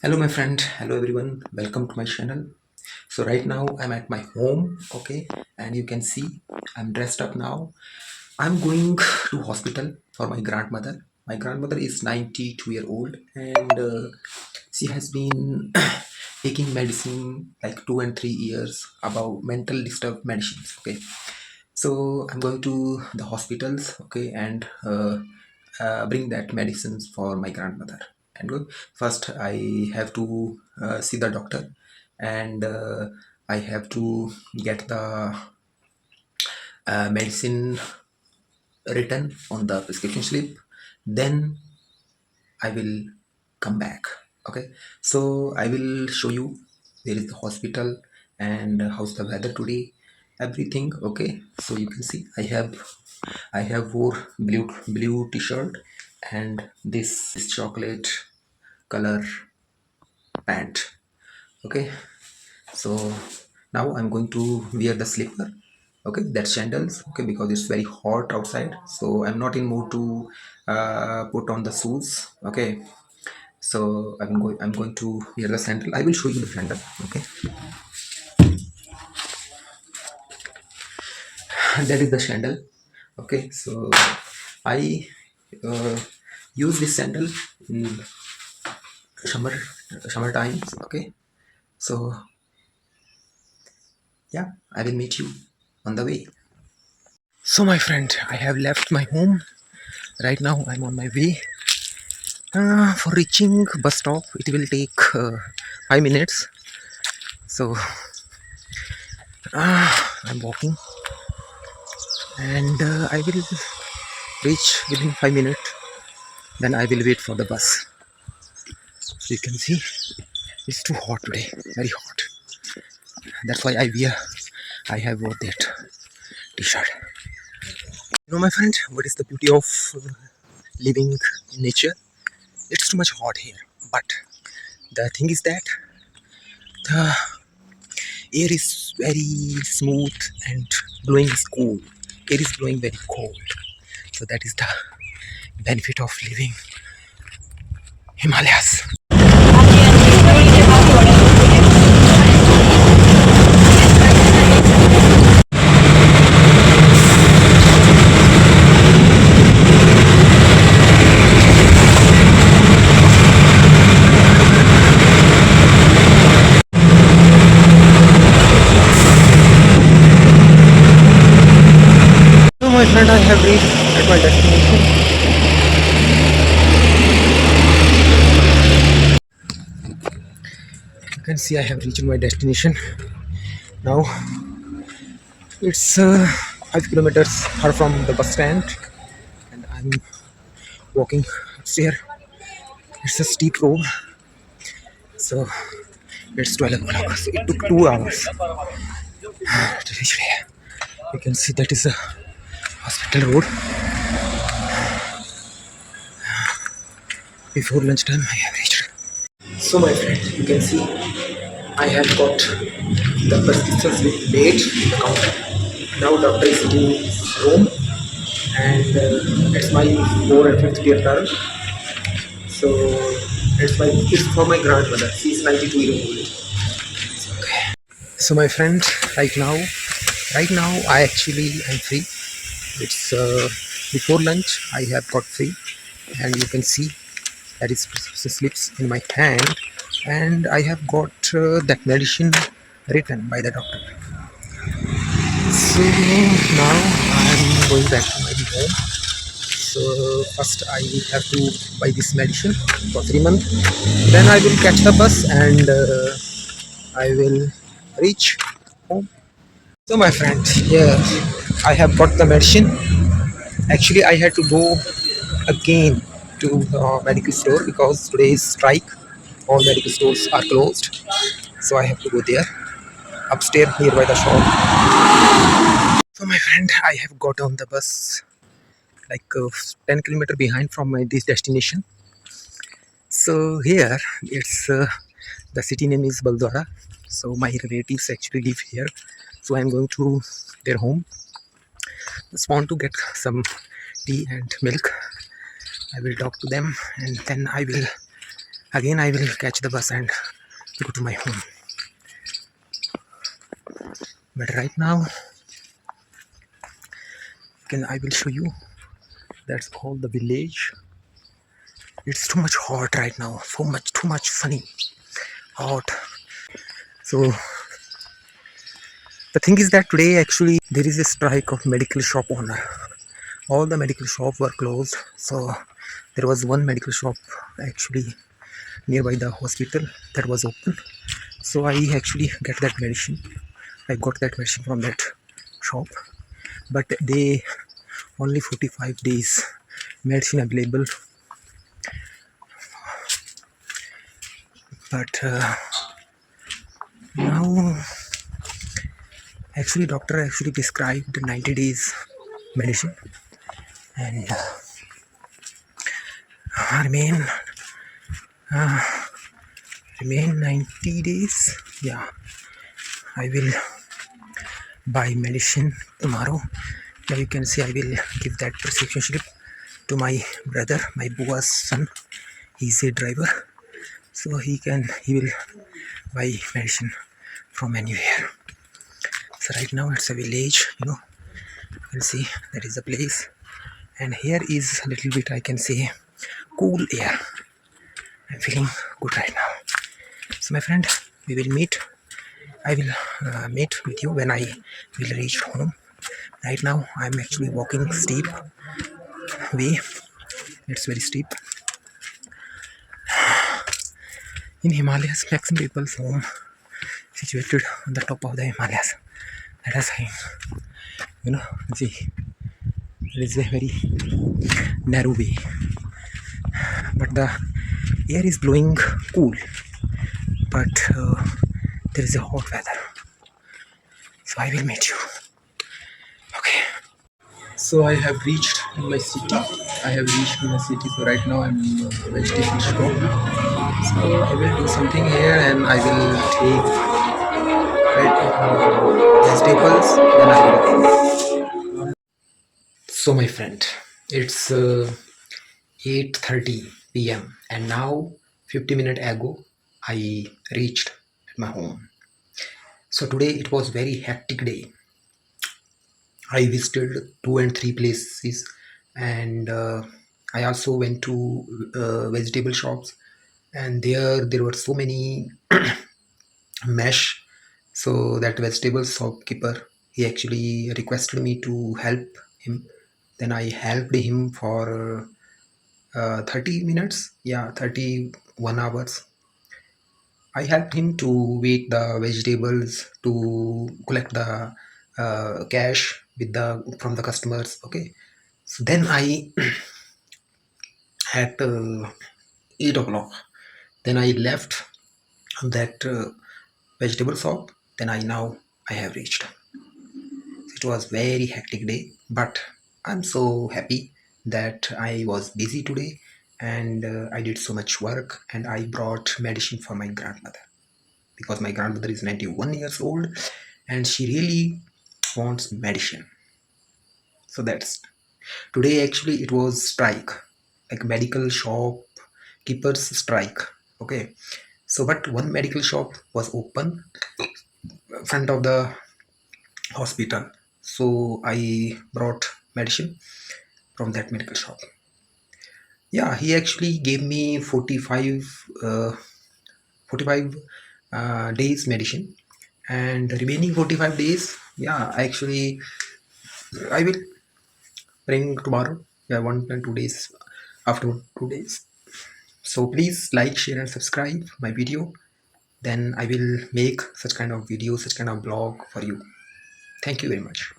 Hello my friend, hello everyone, welcome to my channel. So right now I'm at my home, okay, and you can see I'm dressed up now. I'm going to hospital for my grandmother. My grandmother is 92-year-old and she has been taking medicine like 2 and 3 years about mental disturbed medicines, okay. So I'm going to the hospitals, okay, and bring that medicines for my grandmother. And good. First, I have to see the doctor, and I have to get the medicine written on the prescription slip. Then I will come back. Okay, so I will show you where is the hospital and how's the weather today, everything. Okay, so you can see I have wore blue t-shirt and this chocolate color pant. Okay, so now I'm going to wear the slipper. Okay, that's sandals. Okay, because it's very hot outside, so I'm not in mood to put on the shoes. Okay, so I'm going to wear the sandal. I will show you the sandal. Okay, that is the sandal. Okay, so I uh, use this sandal in summer summer times. Okay, so yeah, I will meet you on the way. So my friend, I have left my home. Right now I'm on my way for reaching bus stop. It will take 5 minutes. So I'm walking and I will reach within 5 minutes. Then I will wait for the bus. So you can see it's too hot today, very hot. That's why I have wore that t-shirt. You know, my friend, what is the beauty of living in nature? It's too much hot here, but the thing is that the air is very smooth and blowing is cool. Air is blowing very cold. So that is the benefit of living Himalayas. So my friend, I have reached at my destination. You can see I have reached my destination. Now it's 5 kilometers far from the bus stand, and I'm walking upstairs. It's a steep road, so it's 12 o'clock. So it took 2 hours to reach there. You can see that is a hospital road. Before lunchtime, I have reached. So, my friend, you can see I have got the prescriptions with date in the counter. Now, doctor is sitting in his room, and it's my 4th and 5th year term. So, it's for my grandmother. She's 92 years old. Okay. So, my friend, right now, I'm free. It's before lunch. I have got free, and you can see that is slips in my hand, and I have got that medicine written by the doctor. So now I'm going back to my home. So first I will have to buy this medicine for 3 months. Then I will catch the bus and I will reach home. So my friend, here I have got the medicine. Actually, I had to go again to the medical store because today is strike. All medical stores are closed, so I have to go there upstairs nearby the shop. So my friend, I have got on the bus like 10 kilometer behind from my this destination. So here it's the city name is Baldwara. So my relatives actually live here. So I'm going to their home. Just want to get some tea and milk. I will talk to them and then I will Again I will catch the bus and go to my home. But right now I will show you. That's all the village. It's too much hot right now. So much, too much sunny, hot. So the thing is that today actually there is a strike of medical shop owner. All the medical shops were closed. So there was one medical shop actually nearby the hospital that was open. So I actually get that medicine. I got that medicine from that shop. But they only 45 days medicine available. But now actually doctor actually prescribed 90 days medicine and remain remain 90 days. Yeah, I will buy medicine tomorrow. Now you can see I will give that prescription slip to my brother, my bua's son. He's a driver, so he will buy medicine from anywhere. So right now it's a village, you can see that is the place, and here is a little bit I can say cool air. I'm feeling good right now. So my friend, we will meet. I will meet with you when I will reach home. Right now I'm actually walking steep way. It's very steep. In Himalayas, maximum people's home situated on the top of the Himalayas. That is saying, see, it is a very narrow way, but the air is blowing cool. But there is a hot weather, so I will meet you. Okay. So I have reached in my city. So right now I'm in a vegetable shop. So I will do something here, and I will take vegetables. Then I will. So my friend, it's 8:30 p.m. and now 50 minutes ago I reached at my home. So today it was very hectic day. I visited 2 and 3 places, and I also went to vegetable shops, and there were so many mesh. So that vegetable shopkeeper, he actually requested me to help him. Then I helped him for 30 minutes, yeah, 31 hours. I helped him to weigh the vegetables, to collect the cash with the from the customers. Okay, so then I at 8 o'clock. Then I left that vegetable shop. Then I have reached. It was very hectic day, but I'm so happy that I was busy today, and I did so much work, and I brought medicine for my grandmother because my grandmother is 91 years old and she really wants medicine. So that's today actually it was strike, like medical shop keepers strike. Okay, so but one medical shop was open front of the hospital, so I brought medicine from that medical shop. Yeah, he actually gave me 45 days medicine, and remaining 45 days, yeah, actually I will bring tomorrow. Yeah, 1 and 2 days, after 2 days. So please like, share and subscribe my video. Then I will make such kind of video, such kind of blog for you. Thank you very much.